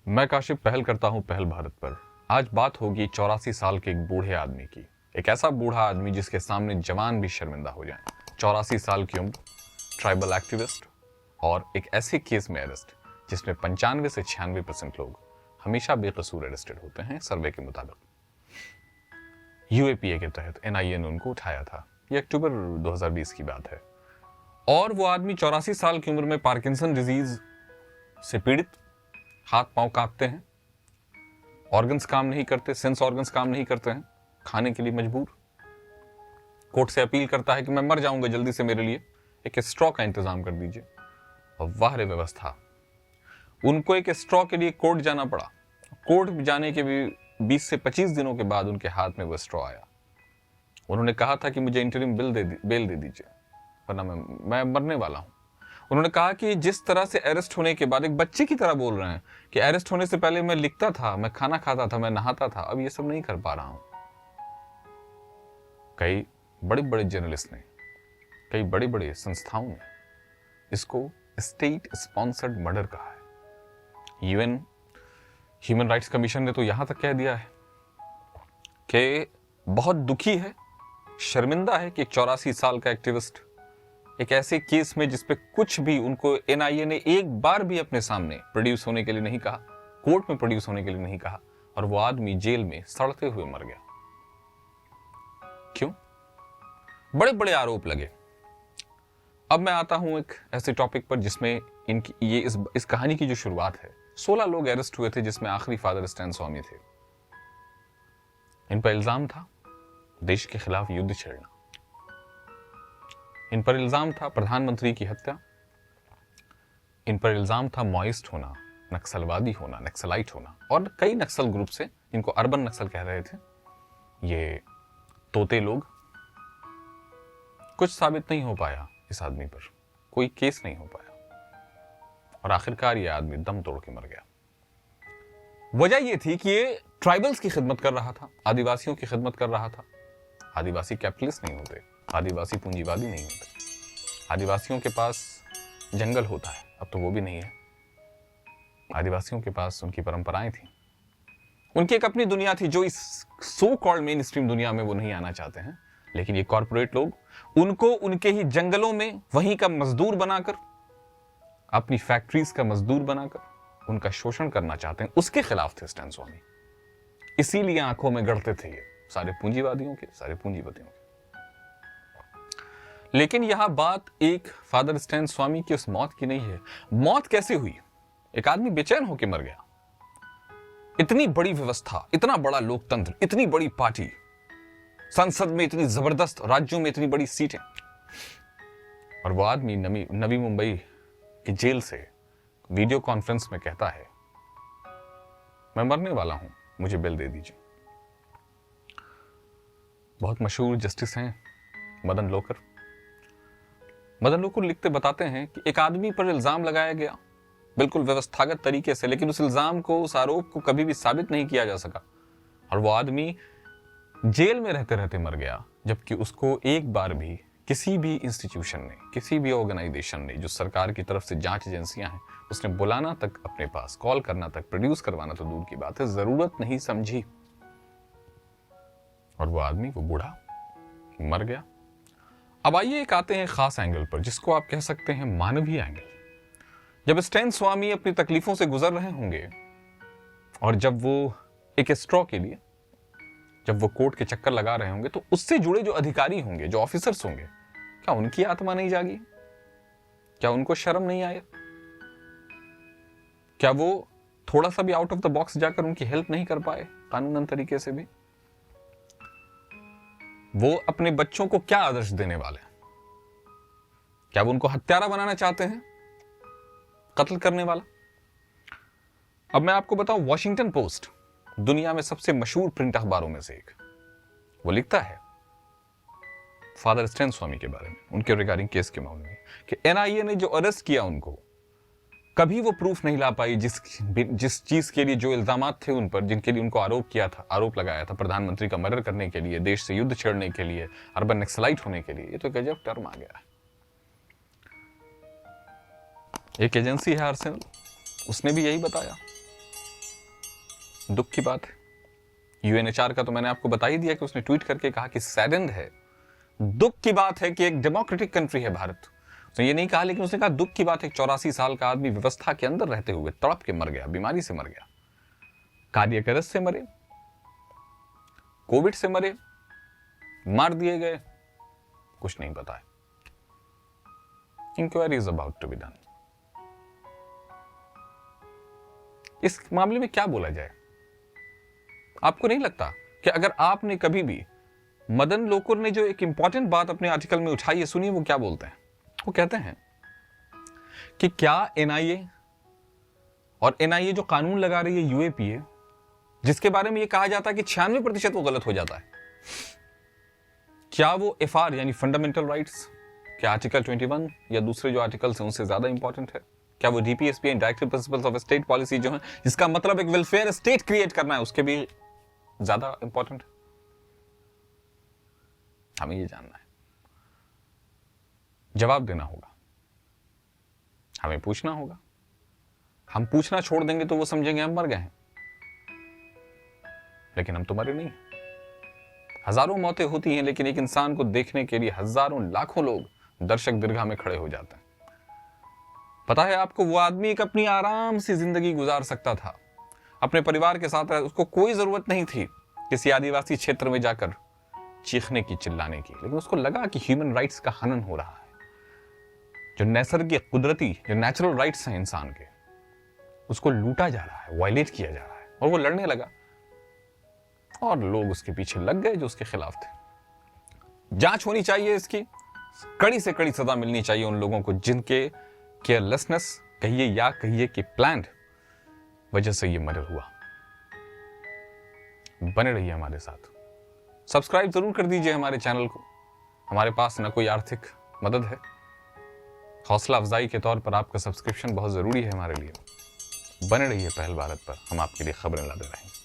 मैं काशिफ पहल करता हूं पहल भारत पर। आज बात होगी 84 साल के एक बूढ़े आदमी की। एक ऐसा बूढ़ा आदमी जिसके सामने जवान भी शर्मिंदा हो जाए। 84 साल की उम्र, ट्राइबल एक्टिविस्ट और एक ऐसे केस में अरेस्ट जिसमें 95 से 96% लोग हमेशा बेकसूर अरेस्टेड होते हैं। सर्वे के मुताबिक यूएपीए के तहत एनआईए ने उनको उठाया था। ये अक्टूबर 2020 की बात है और वो आदमी 84 साल की उम्र में पार्किंसन डिजीज से पीड़ित, हाथ पांव कांपते हैं, ऑर्गन्स काम नहीं करते, सेंस ऑर्गन्स काम नहीं करते हैं, खाने के लिए मजबूर, कोर्ट से अपील करता है कि मैं मर जाऊंगा, जल्दी से मेरे लिए एक स्ट्रॉ का इंतजाम कर दीजिए। और वाह रे व्यवस्था, उनको एक स्ट्रॉ के लिए कोर्ट जाना पड़ा। कोर्ट जाने के भी 20 से 25 दिनों के बाद उनके हाथ में वो स्ट्रॉ आया। उन्होंने कहा था कि मुझे इंटरिम बेल दे दीजिए, वरना मैं मरने वाला हूं। उन्होंने कहा कि जिस तरह से अरेस्ट होने के बाद एक बच्चे की तरह बोल रहे हैं कि अरेस्ट होने से पहले मैं लिखता था, मैं खाना खाता था, मैं नहाता था, अब ये सब नहीं कर पा रहा हूं। कई बड़े बड़े जर्नलिस्ट ने, कई बड़े बड़े संस्थाओं ने इसको स्टेट स्पॉन्सर्ड मर्डर कहा है। यूएन ह्यूमन राइट्स कमीशन ने तो यहां तक कह दिया है कि बहुत दुखी है, शर्मिंदा है कि एक 84 साल का एक्टिविस्ट एक ऐसे केस में जिसपे कुछ भी उनको एनआईए ने एक बार भी अपने सामने प्रोड्यूस होने के लिए नहीं कहा, कोर्ट में प्रोड्यूस होने के लिए नहीं कहा, और वो आदमी जेल में सड़ते हुए मर गया। क्यों? बड़े बड़े आरोप लगे। अब मैं आता हूं एक ऐसे टॉपिक पर जिसमें इनकी इस कहानी की जो शुरुआत है, 16 लोग अरेस्ट हुए थे जिसमें आखिरी फादर स्टैन स्वामी थे। इन पर इल्जाम था देश के खिलाफ युद्ध छेड़ना, इन पर इल्जाम था प्रधानमंत्री की हत्या, इन पर इल्जाम था माओइस्ट होना, नक्सलवादी होना, नक्सलाइट होना, और कई नक्सल ग्रुप से, जिनको अर्बन नक्सल कह रहे थे, ये तोते लोग। कुछ साबित नहीं हो पाया इस आदमी पर, कोई केस नहीं हो पाया और आखिरकार ये आदमी दम तोड़ के मर गया। वजह ये थी कि ये ट्राइबल्स की खिदमत कर रहा था, आदिवासियों की खिदमत कर रहा था। आदिवासी कैपिटलिस्ट नहीं होते, आदिवासी पूंजीवादी नहीं होते। आदिवासियों के पास जंगल होता है, अब तो वो भी नहीं है। आदिवासियों के पास उनकी परंपराएं थी, उनकी एक अपनी दुनिया थी जो इस सो कॉल्ड मेन स्ट्रीम दुनिया में वो नहीं आना चाहते हैं। लेकिन ये कॉर्पोरेट लोग उनको उनके ही जंगलों में वहीं का मजदूर बनाकर, अपनी फैक्ट्रीज का मजदूर बनाकर उनका शोषण करना चाहते हैं। उसके खिलाफ थे स्टैन स्वामी। इसीलिए आंखों में गड़ते थे ये सारे पूंजीवादियों के, सारे पूंजीपतियों के। लेकिन यहां बात एक फादर स्टैन स्वामी की उस मौत की नहीं है। मौत कैसे हुई? एक आदमी बेचैन होकर मर गया। इतनी बड़ी व्यवस्था, इतना बड़ा लोकतंत्र, इतनी बड़ी पार्टी, संसद में इतनी जबरदस्त, राज्यों में इतनी बड़ी सीटें, और वो आदमी नवी मुंबई की जेल से वीडियो कॉन्फ्रेंस में कहता है, मैं मरने वाला हूं, मुझे बेल दे दीजिए। बहुत मशहूर जस्टिस हैं मदन लोकर। मदन लोकर लिखते बताते हैं कि एक आदमी पर इल्जाम लगाया गया बिल्कुल व्यवस्थागत तरीके से, लेकिन उस इल्जाम को, उस आरोप को कभी भी साबित नहीं किया जा सका, और वो आदमी जेल में रहते रहते मर गया, जबकि उसको एक बार भी किसी भी इंस्टीट्यूशन ने, किसी भी ऑर्गेनाइजेशन ने, जो सरकार की तरफ से जांच एजेंसियां हैं, उसने बुलाना तक अपने पास, कॉल करना तक, प्रोड्यूस करवाना तो दूर की बात है, जरूरत नहीं समझी। और वो आदमी, वो बूढ़ा मर गया। अब आइए एक आते हैं खास एंगल पर, जिसको आप कह सकते हैं मानवीय एंगल। जब स्टैन स्वामी अपनी तकलीफों से गुजर रहे होंगे और जब वो एक स्ट्रॉ के लिए, जब वो कोर्ट के चक्कर लगा रहे होंगे, तो उससे जुड़े जो अधिकारी होंगे, जो ऑफिसर्स होंगे, क्या उनकी आत्मा नहीं जागी? क्या उनको शर्म नहीं आया? क्या वो थोड़ा सा भी आउट ऑफ द बॉक्स जाकर उनकी हेल्प नहीं कर पाए कानूनन तरीके से भी? वो अपने बच्चों को क्या आदर्श देने वाले? क्या वो उनको हत्यारा बनाना चाहते हैं, कत्ल करने वाला? अब मैं आपको बताऊं, वॉशिंगटन पोस्ट दुनिया में सबसे मशहूर प्रिंट अखबारों में से एक, वो लिखता है फादर स्टैन स्वामी के बारे में, उनके रिगार्डिंग केस के मामले में, कि एनआईए ने जो अरेस्ट किया उनको, कभी वो प्रूफ नहीं ला पाई जिस चीज के लिए, जो इल्जामात थे उन पर, जिनके लिए उनको आरोप लगाया था, प्रधानमंत्री का मर्डर करने के लिए, देश से युद्ध छेड़ने के लिए, अर्बन नक्सलाइट होने के लिए। ये तो गजब टर्म आ गया है। एक एजेंसी है आर्सेनल, उसने भी यही बताया दुख की बात है। यूएनएचआर का तो मैंने आपको बता ही दिया कि उसने ट्वीट करके कहा कि सैडेंड है, दुख की बात है कि एक डेमोक्रेटिक कंट्री है भारत। उसने ये नहीं कहा, लेकिन उसने कहा दुख की बात है 84 साल का आदमी व्यवस्था के अंदर रहते हुए तड़प के मर गया, बीमारी से मर गया, कार्डियक अरेस्ट से मरे, कोविड से मरे, मार दिए गए, कुछ नहीं पता है। Inquiry is about to be done. इस मामले में क्या बोला जाए? आपको नहीं लगता कि अगर आपने कभी भी मदन लोकुर ने जो एक इंपॉर्टेंट बात अपने आर्टिकल में उठाई है, सुनिए वो क्या बोलते हैं। वो कहते हैं कि क्या एनआईए और एनआईए जो कानून लगा रही है यूएपीए, जिसके बारे में ये कहा जाता है कि 96% वो गलत हो जाता है, क्या वो एफआर यानी फंडामेंटल राइट्स, क्या आर्टिकल 21 या दूसरे जो आर्टिकल्स हैं उनसे ज्यादा इंपॉर्टेंट है? क्या वो DPSP directive principles of state policy जो है, जिसका मतलब एक वेलफेयर स्टेट क्रिएट करना है, उसके भी ज्यादा इंपॉर्टेंट है? हमें ये जानना है, जवाब देना होगा, हमें पूछना होगा। हम पूछना छोड़ देंगे तो वो समझेंगे हम मर गए हैं, लेकिन हम तो मरे नहीं। हजारों मौतें होती हैं, लेकिन एक इंसान को देखने के लिए हजारों लाखों लोग दर्शक दीर्घा में खड़े हो जाते हैं। पता है आपको, वो आदमी एक अपनी आराम से जिंदगी गुजार सकता था, अपने परिवार के साथ रह, उसको कोई जरूरत नहीं थी किसी आदिवासी क्षेत्र में जाकर चीखने की, चिल्लाने की, लेकिन उसको लगा कि ह्यूमन राइट्स का हनन हो रहा है, जो नैसर्गिक कुदरती जो नेचुरल राइट्स हैं इंसान के, उसको लूटा जा रहा है, वायलेट किया जा रहा है, और वो लड़ने लगा और लोग उसके पीछे लग गए जो उसके खिलाफ थे। जांच होनी चाहिए, इसकी कड़ी से कड़ी सजा मिलनी चाहिए उन लोगों को जिनके केयरलेसनेस कहिए या कहिए कि प्लान्ड वजह से ये मर्डर हुआ। बने रहिए हमारे साथ, सब्सक्राइब जरूर कर दीजिए हमारे चैनल को। हमारे पास न कोई आर्थिक मदद है, हौसला अफजाई के तौर पर आपका सब्सक्रिप्शन बहुत जरूरी है हमारे लिए। बने रहिए पहल भारत पर, हम आपके लिए खबरें लाते रहेंगे।